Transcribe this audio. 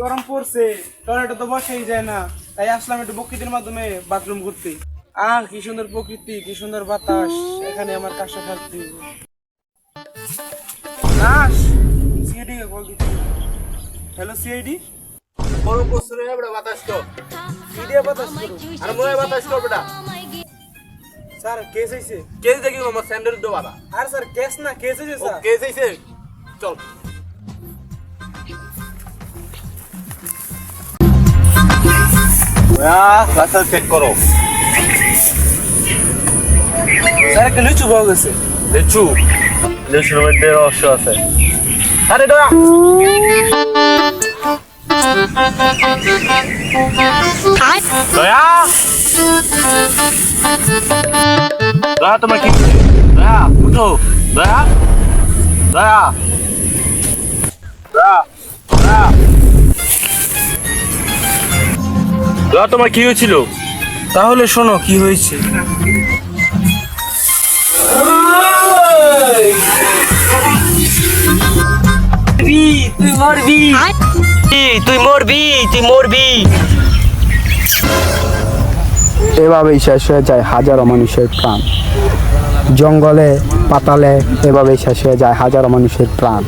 গরম পড়ছে, টয়লেটে তো বসেই যায় না, তাই আসলাম একটু প্রকৃতির মাধ্যমে বাথরুম করতে। কি সুন্দর প্রকৃতি, কি সুন্দর বাতাস, এখানে আমার কাশা থাকতে। নাশ সিআইডি কল দিচ্ছি। হ্যালো সিআইডি, গরম পড়ছে রে বেটা, বাতাস কর। কি দিয়ে বাতাস করো? আর মনে বাতাস কর বেটা। স্যার কেস হয়েছে। কেস দেখি আমার স্যান্ডেল দো বাবা। আর স্যার কেস না, কেস হয়েছে ও স্যার। কেস হইছে, চল। ক্লাসে চেক করো। স্যার একটা লিচু পাওয়া গেছে। লিচু, লিচুর মধ্যে রহস্য আছে। আরে দয়া, দয়া, দয়া তোমার কি? দয়া উঠো, দয়া, দয়া, দয়া, দয়া, দয়া তোমার কি হয়েছিল? তাহলে শোনো কি হয়েছে। তুই মরবি, তুই মরবি, তুই মরবি। এভাবেই শেষ হয়ে যায় হাজারো মানুষের প্রাণ। জঙ্গলে পাতালে এভাবেই শেষ হয়ে যায় হাজারো মানুষের প্রাণ।